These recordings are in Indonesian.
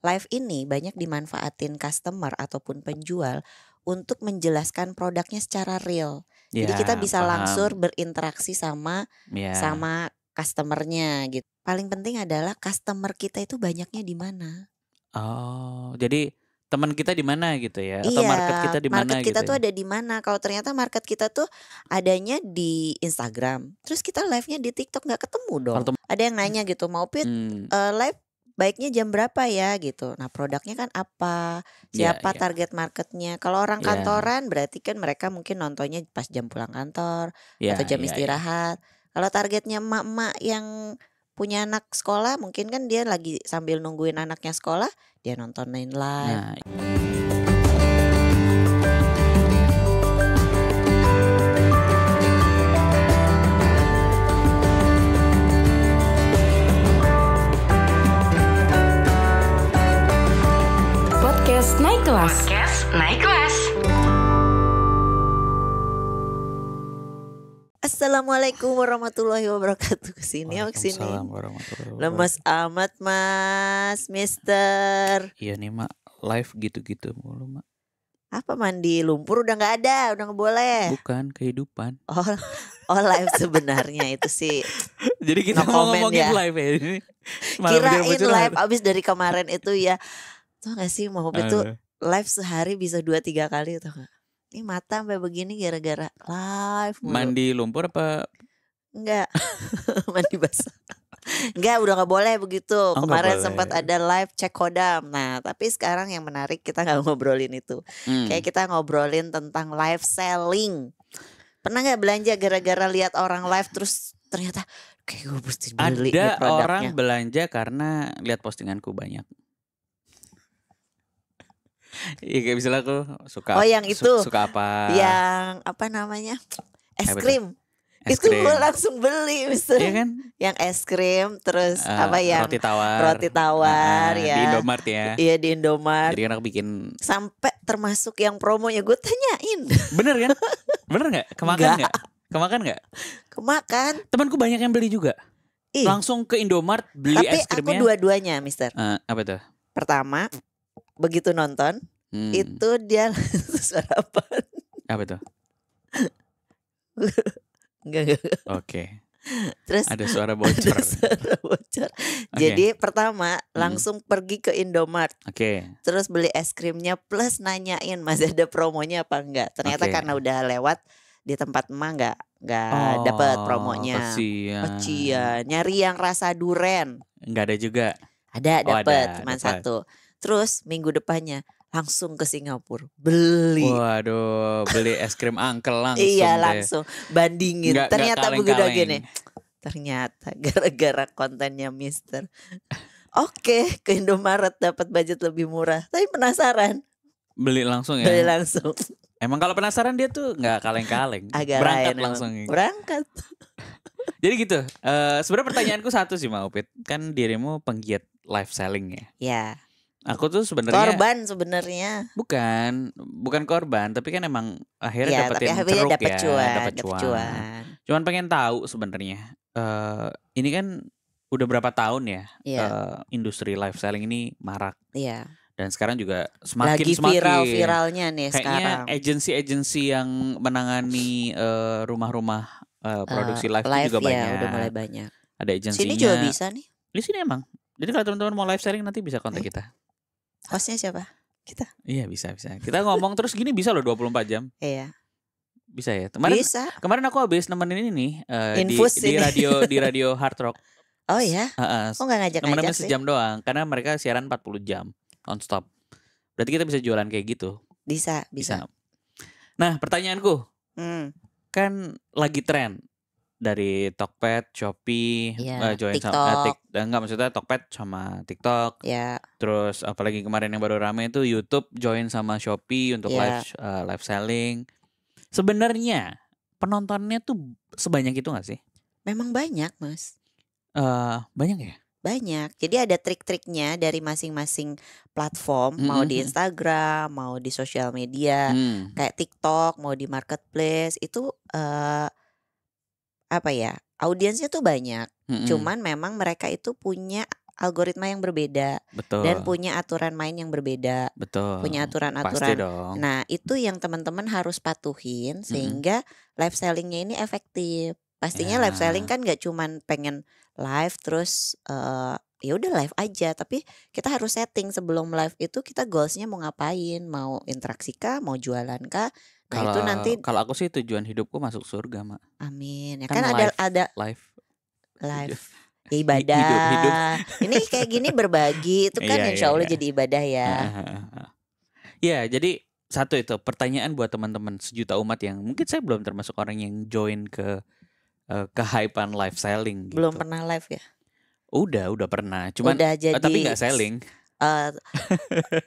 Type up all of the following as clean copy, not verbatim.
live ini banyak dimanfaatin customer ataupun penjual untuk menjelaskan produknya secara real. Jadi kita Ya, bisa langsung paham. berinteraksi sama Ya. customer-nya gitu. Paling penting adalah customer kita itu banyaknya di mana. Oh, jadi teman kita di mana gitu ya? Atau Iya, market kita di market mana kita gitu tuh ya? ada di mana. Kalau ternyata market kita tuh adanya di Instagram, terus kita live-nya di TikTok nggak ketemu dong. Kalau Ada yang nanya gitu, "Mau Pit, hmm, live baiknya jam berapa ya?" gitu. Nah, produknya kan apa, ya, siapa ya, target marketnya. Kalau orang ya, kantoran berarti kan mereka mungkin nontonnya pas jam pulang kantor atau ya, jam ya, ya. istirahat. Kalau targetnya emak-emak yang punya anak sekolah, mungkin kan dia lagi sambil nungguin anaknya sekolah, dia nontonin live. Nah, Podcast naik kelas. Podcast naik kelas. Assalamualaikum warahmatullahi wabarakatuh. Kesini Waalaikumsalam warahmatullahi Lemes wabarakatuh. amat mas, mister. Iya nih mak, live gitu-gitu mulu mak. Apa mandi lumpur udah gak ada, udah gak boleh. Bukan kehidupan. Oh live sebenarnya itu sih. Jadi kita No mau comment ngomongin ya. live ya ini. Malah Kirain bocor-bocoran. live abis dari kemarin itu ya. Tau gak sih mau itu Aduh. live sehari bisa 2-3 kali tau gak. Ini mata sampai begini gara-gara live mulu. Mandi lumpur apa? Enggak, mandi basah. Enggak, udah gak boleh begitu. Oh, nggak Kemarin boleh. sempat ada live cek kodam. Nah, tapi sekarang yang menarik kita gak ngobrolin itu. Kayak kita ngobrolin tentang live selling. Pernah gak belanja gara-gara lihat orang live terus ternyata kayak gue mesti beli nih Ada produknya. orang belanja karena lihat postinganku banyak. Iya kayak misalnya aku suka. Oh, yang itu. Suka apa? Yang apa namanya? Es Apa krim. Es Itu krim. gue langsung beli, mister. Iya kan? Yang es krim, terus apa yang Roti tawar. Roti tawar Di ya. Indomart ya. Iya di Indomart. Jadi kan aku bikin. Sampai termasuk yang promonya gue tanyain. Bener kan? Bener gak? Kemakan gak? Kemakan gak? Kemakan. Temanku banyak yang beli juga. Ih, Langsung ke Indomart beli tapi es aku krimnya. dua-duanya, mister. Apa tuh? Pertama, begitu nonton, itu dia suara apa? Apa tuh? Enggak. Oke. Terus Ada suara bocor. suara bocor. Oke. Jadi pertama langsung pergi ke Indomart. Oke. Terus beli es krimnya plus nanyain masih ada promonya apa enggak. Ternyata Oke. karena udah lewat di tempat emak enggak Oh, dapet promonya. kasihan. Kecian. Nyari yang rasa duren. Enggak ada juga. Ada Oh, dapet ada, cuma dapat. satu. Terus minggu depannya langsung ke Singapura beli. Waduh, beli es krim angkel langsung. Iya deh. langsung bandingin. Nggak Ternyata begitu kaleng-kaleng. gini. Ternyata gara-gara kontennya Mister. Oke, ke Indomaret dapat budget lebih murah. Tapi penasaran. Beli langsung ya. Beli langsung. Emang kalau penasaran dia tuh nggak kaleng-kaleng. Agak Berangkat lain langsung. emang. Berangkat. Jadi gitu. Sebenarnya pertanyaanku satu sih Mau Pit. Kan dirimu penggiat live selling ya. Ya. Aku tuh sebenarnya Korban sebenarnya. bukan korban, tapi kan emang akhirnya Ya, dapetin tapi akhirnya ceruk dapat ya, cuan, dapat cuan. Cuman pengen tahu sebenarnya. Ini kan udah berapa tahun ya Iya. industri live selling ini marak. Iya. Dan sekarang juga semakin Lagi viral-viralnya nih kayaknya sekarang. agensi-agensi yang menangani rumah-rumah produksi live, Live itu juga ya, banyak. udah mulai banyak. Ada agensinya. Sini juga bisa nih. Di sini emang. Jadi kalau teman-teman mau live selling nanti bisa kontak kita. Hostnya siapa? Kita. Iya bisa. Kita ngomong terus gini bisa loh 24 jam. Iya. Bisa ya. Bisa. Kemarin aku habis nemenin ini nih Infus di ini. radio Hard Rock. Oh ya? Oh nggak Nemenin ngajak-ngajak sih? sejam doang karena mereka siaran 40 jam non-stop. Berarti kita bisa jualan kayak gitu. Bisa. Nah, pertanyaanku, Hmm. kan lagi tren dari Tokped, Shopee, Iya, join TikTok. sama enggak maksudnya Tokped sama TikTok. Ya. Terus apalagi kemarin yang baru rame itu YouTube join sama Shopee untuk Iya. live selling. Sebenarnya penontonnya tuh sebanyak itu gak sih? Memang banyak, Mas. Banyak ya? Banyak. Jadi ada trik-triknya dari masing-masing platform, mau di Instagram, mau di sosial media, kayak TikTok, mau di marketplace itu apa ya? Audiensnya tuh banyak. Cuman memang mereka itu punya algoritma yang berbeda. Betul. Dan punya aturan main yang berbeda. Betul. Punya Pasti aturan-aturan. dong. Nah itu yang teman-teman harus patuhin sehingga live sellingnya ini efektif. Pastinya live selling kan gak cuman pengen live terus ya udah live aja, tapi kita harus setting sebelum live itu kita goalsnya mau ngapain, mau interaksi kah, mau jualan kah. Nah itu nanti Kalau aku sih tujuan hidupku masuk surga, Mak. amin ya Kan kan live. ada Live. live ya ibadah. Hidup. Ini kayak gini berbagi itu kan Iya, insya Allah iya. jadi ibadah ya. Ya, jadi satu itu pertanyaan buat teman-teman sejuta umat yang mungkin saya belum termasuk orang yang join ke kehypean live selling gitu. Belum pernah live ya? Udah pernah. Cuman Udah jadi tapi nggak selling.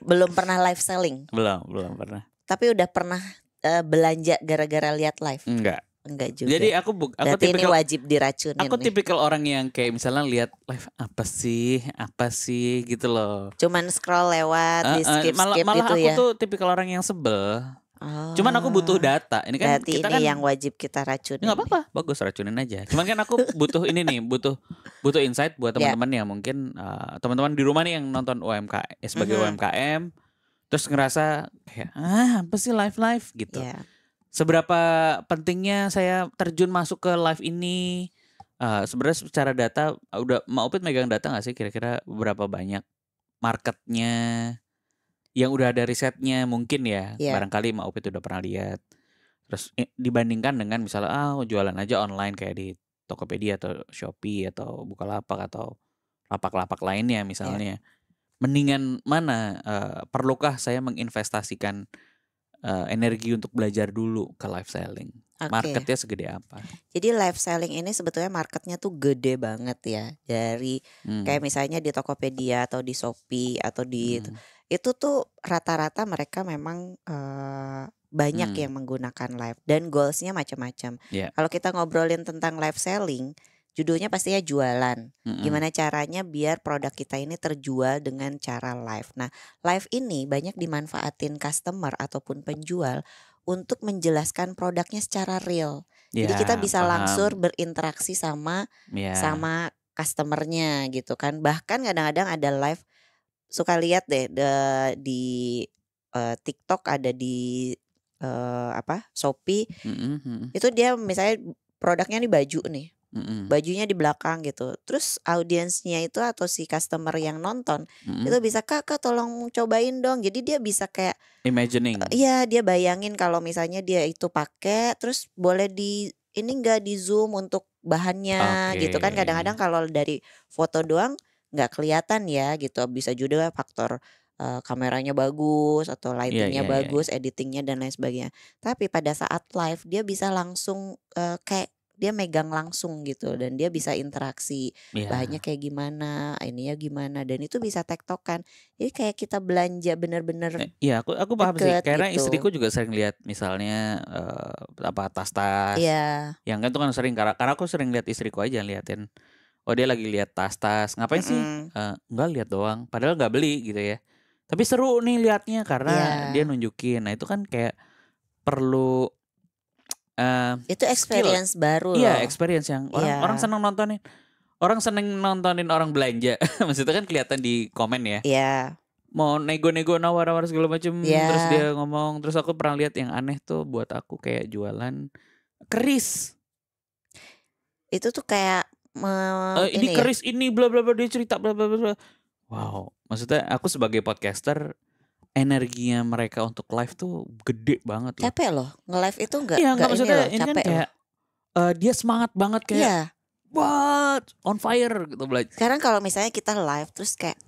Belum pernah live selling. Belum pernah. Tapi udah pernah belanja gara-gara lihat live. Enggak juga. Jadi aku berarti ini tipikal wajib diracunin aku nih. tipikal orang yang kayak misalnya lihat live apa sih gitu loh. Cuman scroll lewat di skip malah gitu aku ya. tuh tipikal orang yang sebel. Oh. Cuman aku butuh data. Ini kan berarti kita ini kan yang wajib kita racunin. nggak apa-apa, bagus racunin aja. Cuman kan aku butuh ini nih, butuh insight buat teman-teman yang mungkin teman-teman di rumah nih yang nonton UMKM sebagai UMKM, terus ngerasa kayak apa sih live gitu. Yeah. Seberapa pentingnya saya terjun masuk ke live ini? Sebenarnya secara data udah mau Upit megang data nggak sih kira-kira berapa banyak marketnya yang udah ada risetnya mungkin ya. Barangkali Mak Upit udah pernah lihat. Terus dibandingkan dengan misalnya jualan aja online kayak di Tokopedia atau Shopee atau Bukalapak atau lapak-lapak lainnya misalnya. Mendingan mana perlukah saya menginvestasikan energi untuk belajar dulu ke live selling? Marketnya segede apa? Jadi live selling ini sebetulnya marketnya tuh gede banget ya. Dari kayak misalnya di Tokopedia atau di Shopee atau di itu tuh rata-rata mereka memang banyak yang menggunakan live dan goalsnya macam-macam. Kalau kita ngobrolin tentang live selling, judulnya pastinya jualan. Gimana caranya biar produk kita ini terjual dengan cara live. Nah, live ini banyak dimanfaatin customer ataupun penjual untuk menjelaskan produknya secara real. Jadi kita bisa langsung berinteraksi sama customernya gitu kan. Bahkan kadang-kadang ada live, suka lihat deh di TikTok, ada di Shopee. Itu dia misalnya produknya nih baju nih. Bajunya di belakang gitu. Terus audiensnya itu atau si customer yang nonton itu bisa Kak tolong cobain dong. Jadi dia bisa kayak imagining. Iya, dia bayangin kalau misalnya dia itu pakai terus boleh di ini enggak di zoom untuk bahannya gitu kan. Kadang-kadang kalau dari foto doang nggak kelihatan ya gitu. Bisa juga faktor kameranya bagus atau lightingnya bagus, editingnya dan lain sebagainya. Tapi pada saat live dia bisa langsung kayak dia megang langsung gitu dan dia bisa interaksi bahannya kayak gimana, ininya gimana dan itu bisa tektokan. Jadi kayak kita belanja bener-bener. Iya, aku paham sih. Karena gitu. istriku juga sering lihat misalnya tas-tas. Iya. Yang kan tuh kan sering karena aku sering lihat istriku aja liatin. Oh dia lagi lihat tas-tas. Ngapain sih? Enggak lihat doang. Padahal nggak beli gitu ya. Tapi seru nih liatnya karena dia nunjukin. Nah itu kan kayak perlu itu experience skill. baru loh. Iya, experience yang orang senang nontonin. Orang seneng nontonin orang belanja. Maksudnya kan kelihatan di komen ya. Iya. Mau nego-nego nawar-nawar segala macam. Terus dia ngomong. Terus aku pernah lihat yang aneh tuh buat aku kayak jualan keris. Itu tuh kayak ini keris ini bla bla bla dia cerita bla bla bla. Wow, maksudnya aku sebagai podcaster energinya mereka untuk live tuh gede banget loh. Capek loh, nge-live itu enggak maksudnya ini loh, ini capek kan kayak dia semangat banget kayak what on fire gitu belajar. Sekarang kalau misalnya kita live terus kayak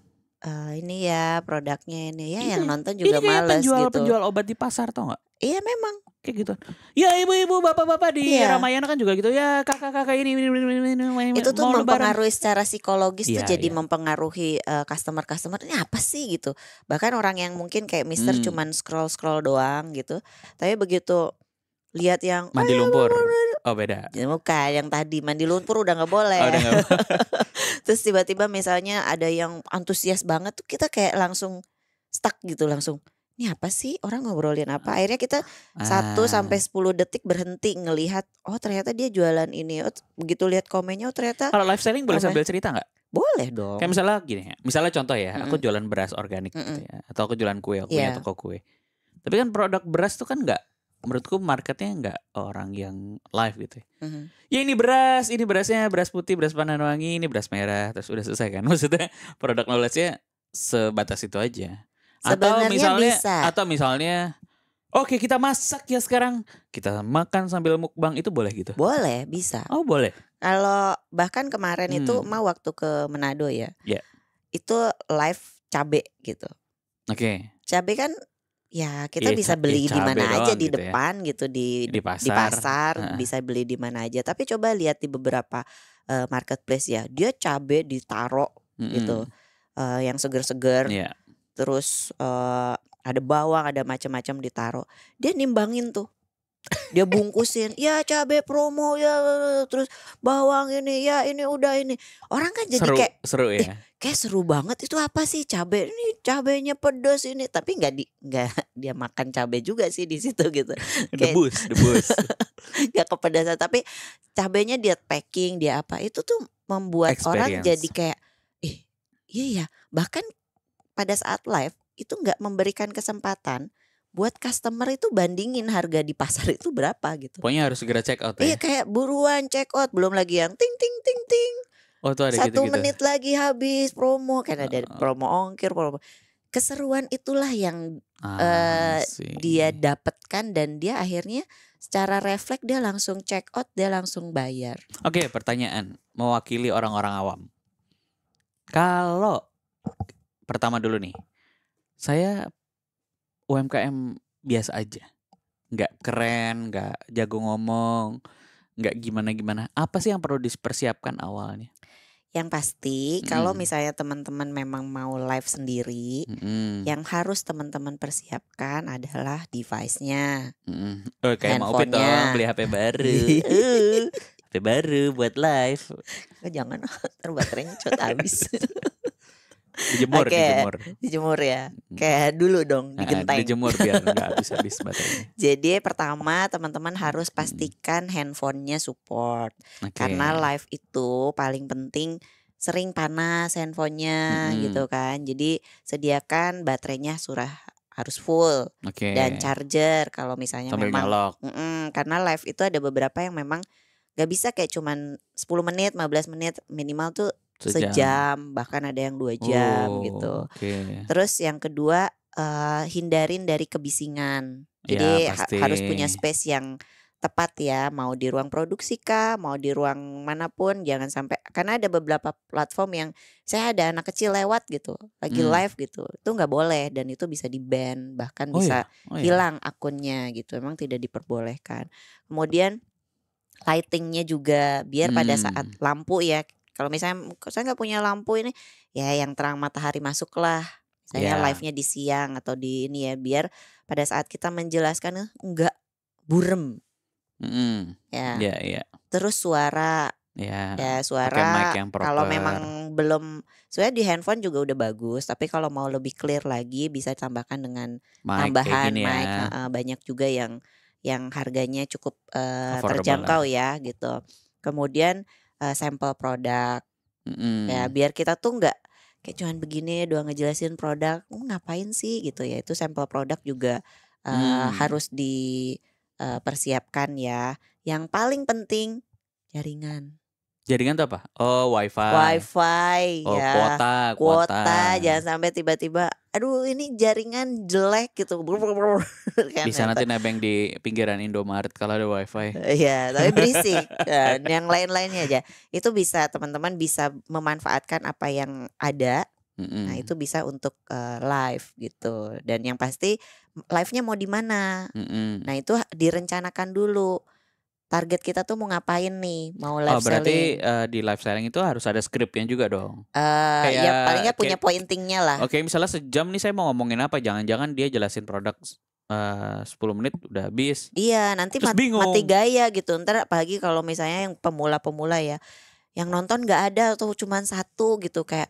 ini ya produknya ini ya yang nonton juga males gitu. Penjual obat di pasar tau gak? Iya memang kayak gitu. Ya ibu-ibu bapak-bapak di Ramayana kan juga gitu. Ya kakak-kakak ini itu tuh mempengaruhi secara psikologis tuh jadi mempengaruhi customer ini apa sih gitu. Bahkan orang yang mungkin kayak Mister cuman scroll doang gitu. Tapi begitu lihat yang mandi lumpur. Oh beda. Bukan yang tadi mandi lumpur udah nggak boleh. Terus tiba-tiba misalnya ada yang antusias banget tuh kita kayak langsung stuck gitu langsung. Ini apa sih orang ngobrolin apa? Akhirnya kita 1 sampai 10 detik berhenti ngelihat. Oh ternyata dia jualan ini. Oh, begitu lihat komennya. Oh ternyata. Kalau live selling boleh sambil cerita nggak? Boleh dong. Kayak misalnya gini ya, misalnya contoh ya, aku jualan beras organik gitu ya, atau aku jualan kue, aku punya toko kue. Tapi kan produk beras tuh kan menurutku marketnya nggak orang yang live gitu ya. Ya ini berasnya beras putih, beras Pandanwangi, ini beras merah, terus udah selesai kan. Maksudnya produk knowledge-nya sebatas itu aja. Atau misalnya oke, kita masak ya sekarang. Kita makan sambil mukbang, itu boleh gitu? Boleh, bisa. Oh, boleh. Kalau bahkan kemarin itu waktu ke Manado ya. Yeah. Itu live cabe gitu. Oke. Cabe kan ya kita bisa beli di mana aja di gitu depan gitu di pasar bisa beli di mana aja. Tapi coba lihat di beberapa marketplace ya. Dia cabe ditaro gitu. Yang seger-seger. Yeah. Terus ada bawang, ada macam-macam ditaro. Dia nimbangin tuh. Dia bungkusin, ya cabai promo ya, terus bawang ini ya, ini udah ini. Orang kan jadi seru ya. Kayak seru banget, itu apa sih cabai ini, cabainya pedas ini, tapi nggak dia makan cabai juga sih di situ gitu. Debus. Gak kepedasan, tapi cabainya dia packing, dia apa, itu tuh membuat orang jadi kayak iya ya. Bahkan pada saat live itu nggak memberikan kesempatan buat customer itu bandingin harga di pasar itu berapa gitu. Pokoknya harus segera check out ya. Iya, kayak buruan check out, belum lagi yang ting ting ting ting. Oh, tuh ada 1 menit lagi habis promo, kan ada promo ongkir, promo. Keseruan itulah yang dia dapatkan, dan dia akhirnya secara refleks dia langsung check out, dia langsung bayar. Oke, pertanyaan mewakili orang-orang awam. Kalau pertama dulu nih, saya UMKM biasa aja, nggak keren, nggak jago ngomong, nggak gimana-gimana. Apa sih yang perlu dipersiapkan awalnya? Yang pasti kalau misalnya teman-teman memang mau live sendiri, yang harus teman-teman persiapkan adalah device-nya. Kayak mau Upit dong beli HP baru. HP baru buat live. Jangan, ntar baterainya cepet habis. Dijemur ya. Kayak dulu dong, digenteng. Dijemur biar nggak habis baterainya. Jadi pertama teman-teman harus pastikan handphonenya support. Karena live itu paling penting sering panas handphonenya gitu kan. Jadi sediakan baterainya harus full dan charger kalau misalnya sambil memang nyolok. Karena live itu ada beberapa yang memang gak bisa kayak cuman 10 menit, 15 menit, minimal tuh sejam, bahkan ada yang 2 jam gitu. Terus yang kedua hindarin dari kebisingan. Jadi harus punya space yang tepat ya, mau di ruang produksi kah, mau di ruang manapun, jangan sampai, karena ada beberapa platform yang saya ada anak kecil lewat gitu, lagi live gitu, itu nggak boleh dan itu bisa di ban, bahkan bisa hilang akunnya gitu, emang tidak diperbolehkan. Kemudian lightingnya juga biar pada saat lampu ya. Kalau misalnya saya nggak punya lampu ini, ya yang terang matahari masuk lah. Saya live-nya di siang atau di ini ya, biar pada saat kita menjelaskan nggak burem. Ya. Terus suara, suara kalau memang belum, sebenarnya di handphone juga udah bagus, tapi kalau mau lebih clear lagi bisa tambahkan dengan tambahan mic. Banyak juga yang harganya cukup terjangkau ya gitu. Kemudian sampel produk, ya biar kita tuh nggak kayak cuman begini doang ngejelasin produk, ngapain sih gitu ya. Itu sampel produk juga harus dipersiapkan ya. Yang paling penting jaringan. Jaringan tuh apa? Oh, wifi ya. Kuota. Jangan sampai tiba-tiba aduh ini jaringan jelek gitu. Bisa nanti nebeng di pinggiran Indomaret kalau ada wifi. Iya, tapi berisik. Dan yang lain-lainnya aja. Itu bisa, teman-teman bisa memanfaatkan apa yang ada. Nah itu bisa untuk live gitu. Dan yang pasti live-nya mau di mana. Nah itu direncanakan dulu. Target kita tuh mau ngapain nih, mau live berarti, selling. Di live selling itu harus ada skripnya juga dong. Ya paling nggak punya pointingnya lah. Oke, misalnya sejam nih saya mau ngomongin apa, jangan-jangan dia jelasin produk 10 menit udah habis. Iya, nanti mati gaya gitu. Ntar apalagi kalau misalnya yang pemula-pemula ya, yang nonton nggak ada atau cuman 1 gitu, kayak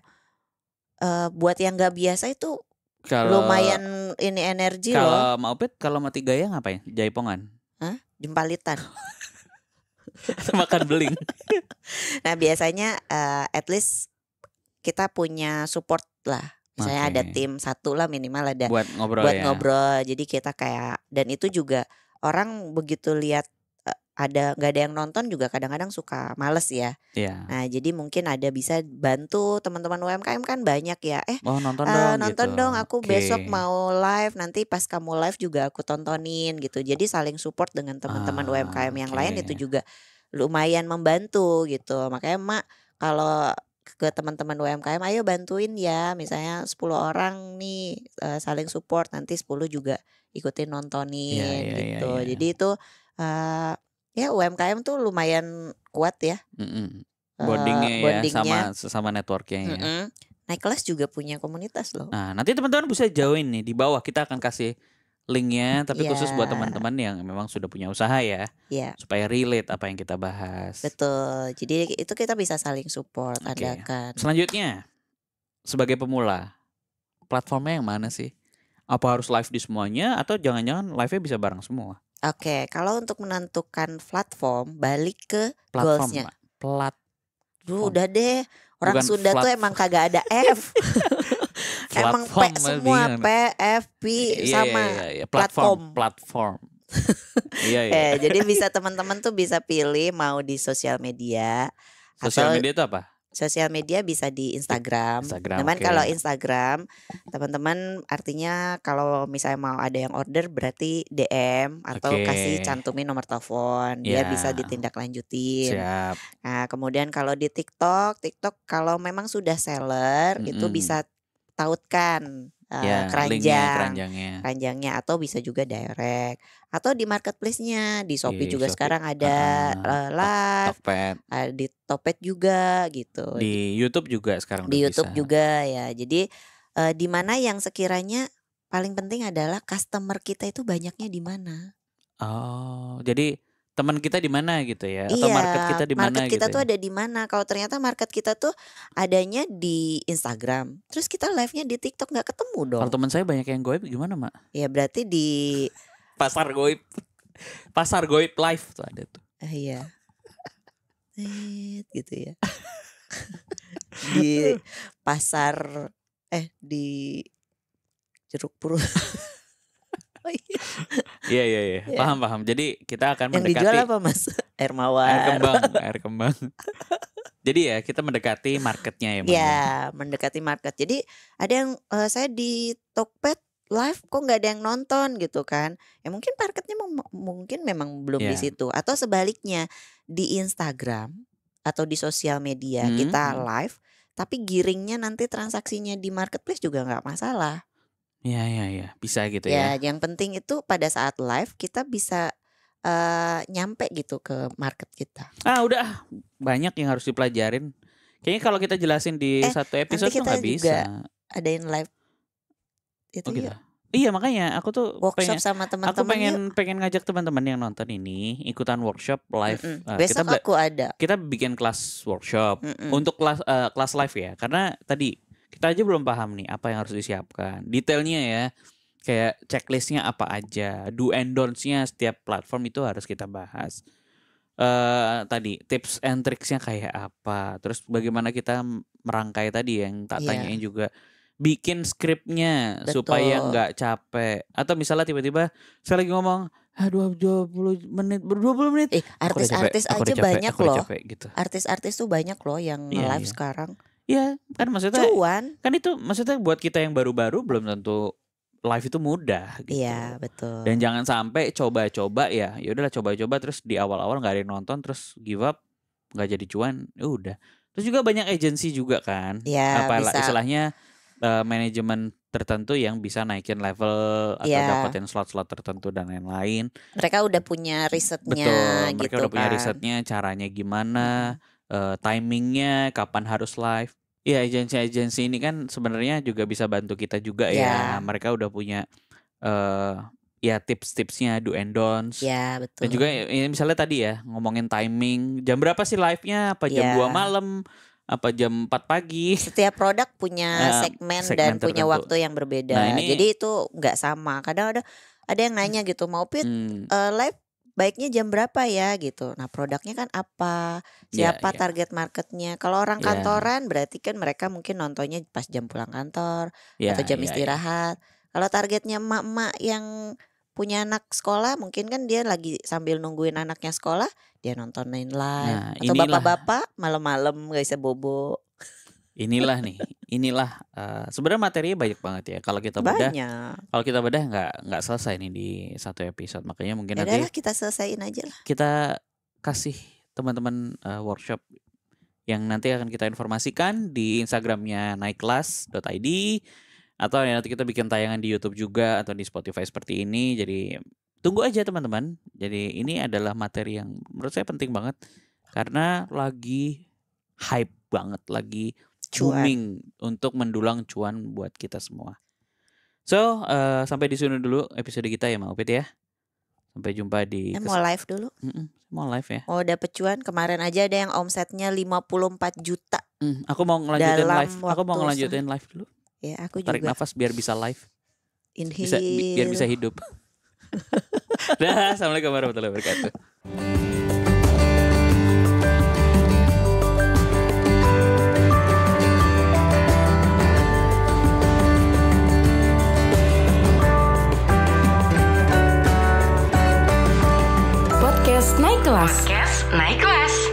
buat yang nggak biasa itu lumayan ini energi loh. Kalau mau Upit, kalau mati gaya ngapain? Jaipongan? Jempalitan. Makan beling. Nah biasanya at least kita punya support lah. Misalnya ada tim satu lah minimal ada buat ngobrol. Jadi kita kayak, dan itu juga orang begitu lihat nggak ada yang nonton juga kadang-kadang suka males ya. Iya. Nah jadi mungkin ada bisa bantu teman-teman UMKM kan banyak ya. Nonton dong aku Oke. besok mau live, nanti pas kamu live juga aku tontonin gitu. Jadi saling support dengan teman-teman UMKM yang lain itu juga lumayan membantu gitu. Makanya Mak kalau ke teman-teman UMKM ayo bantuin ya, misalnya 10 orang nih saling support, nanti 10 juga ikutin nontonin gitu. Iya. Jadi itu ya UMKM tuh lumayan kuat ya. Bondingnya ya sama networknya ya. Naik Kelas juga punya komunitas loh. Nah, nanti teman-teman bisa join nih di bawah, kita akan kasih linknya, tapi khusus buat teman-teman yang memang sudah punya usaha ya, supaya relate apa yang kita bahas. Betul, jadi itu kita bisa saling support, adakan. Selanjutnya, sebagai pemula, platformnya yang mana sih? Apa harus live di semuanya atau jangan-jangan live-nya bisa bareng semua? Oke, kalau untuk menentukan platform, balik ke goals-nya. Udah deh, orang Bukan Sunda tuh emang kagak ada F. Emang P semua, P, F, P sama platform. Iya. Jadi bisa teman-teman tuh bisa pilih mau di sosial media. Sosial media itu apa? Sosial media bisa di Instagram. Teman kalau Instagram, teman-teman artinya kalau misalnya mau ada yang order berarti DM atau kasih cantumin nomor telepon, dia bisa ditindaklanjutin. Siap. Nah, kemudian kalau di TikTok kalau memang sudah seller itu bisa tautkan keranjangnya atau bisa juga direct atau di marketplace-nya di Shopee juga Shopee. Sekarang ada live, di Tokped juga gitu. Di YouTube juga sekarang di YouTube bisa. Juga ya. Jadi di mana yang sekiranya paling penting adalah customer kita itu banyaknya di mana. Oh, jadi teman kita di mana gitu ya, atau market kita di mana gitu. Market kita tuh ada di mana? Kalau ternyata market kita tuh adanya di Instagram, terus kita live-nya di TikTok nggak ketemu dong. Kalau teman saya banyak yang goib gimana, Mak? Ya berarti di pasar goib live tuh ada tuh. Iya. Gitu ya. Di pasar di Jeruk Purut. Iya. Paham. Jadi kita akan yang mendekati. Yang dijual apa Mas? Air mawar. Air kembang. Jadi ya kita mendekati marketnya ya. Iya, mendekati market. Jadi ada yang saya di Tokped live kok nggak ada yang nonton gitu kan? Ya mungkin marketnya mungkin memang belum di situ. Atau sebaliknya di Instagram atau di sosial media kita live, tapi giringnya nanti transaksinya di marketplace juga nggak masalah. Iya, bisa gitu ya. Ya, yang penting itu pada saat live kita bisa nyampe gitu ke market kita. Udah banyak yang harus dipelajarin. Kayaknya kalau kita jelasin di satu episode tuh nggak bisa. Adain live itu gitu. Iya makanya aku tuh workshop sama teman-teman. Aku pengen ngajak teman-teman yang nonton ini ikutan workshop live. Besok aku ada. Kita bikin kelas workshop untuk kelas live ya. Karena tadi kita aja belum paham nih apa yang harus disiapkan. Detailnya ya, kayak checklistnya apa aja, do and don'ts-nya setiap platform itu harus kita bahas. Tadi tips and tricksnya kayak apa, terus bagaimana kita merangkai tadi yang tak tanyain juga. Bikin skripnya supaya nggak capek. Atau misalnya tiba-tiba saya lagi ngomong 20 menit. Artis-artis aja banyak loh. Gitu. Artis-artis tuh banyak loh yang live sekarang. Iya, kan maksudnya cuan. Kan itu maksudnya buat kita yang baru-baru belum tentu live itu mudah gitu. Iya, betul. Dan jangan sampai coba-coba ya udahlah coba-coba terus di awal-awal nggak ada yang nonton terus give up, nggak jadi cuan, udah. Terus juga banyak agensi juga kan. Iya, bisa. Istilahnya manajemen tertentu yang bisa naikin level atau dapetin slot-slot tertentu dan lain-lain. Mereka udah punya risetnya. Betul, mereka udah punya risetnya, caranya gimana, timingnya, kapan harus live. Ya agensi-agensi ini kan sebenarnya juga bisa bantu kita juga ya. Mereka udah punya tips-tipsnya, do and don'ts. Ya betul. Dan juga misalnya tadi ya ngomongin timing, jam berapa sih live-nya? Apa jam 2 malam? Apa jam 4 pagi? Setiap produk punya segmen dan tertentu. Punya waktu yang berbeda. Jadi itu nggak sama. Kadang ada yang nanya gitu, mau live baiknya jam berapa ya gitu. Nah produknya kan apa, siapa target marketnya. Kalau orang kantoran berarti kan mereka mungkin nontonnya pas jam pulang kantor atau jam istirahat. Kalau targetnya emak-emak yang punya anak sekolah, mungkin kan dia lagi sambil nungguin anaknya sekolah, dia nontonin live. Nah, atau bapak-bapak malam-malam gak bisa bobo. Inilah sebenarnya materinya banyak banget ya. Kalau kita bedah nggak selesai nih di satu episode. Makanya mungkin nanti kita selesaiin aja lah. Kita kasih teman-teman workshop yang nanti akan kita informasikan di Instagramnya naikkelas.id, atau nanti kita bikin tayangan di YouTube juga atau di Spotify seperti ini. Jadi tunggu aja teman-teman. Jadi ini adalah materi yang menurut saya penting banget karena lagi hype banget, lagi booming untuk mendulang cuan buat kita semua. So sampai di sini dulu episode kita ya Mang Upit ya. Sampai jumpa di mau live dulu. Mau live ya. Mau dapet cuan. Kemarin aja ada yang omsetnya 54 juta. Aku mau ngelanjutin live. Aku mau ngelanjutin live dulu. Ya aku tarik juga. nafas biar bisa live. Inhale. Biar bisa hidup. Dah, assalamualaikum warahmatullahi wabarakatuh. Podcast Naik Kelas.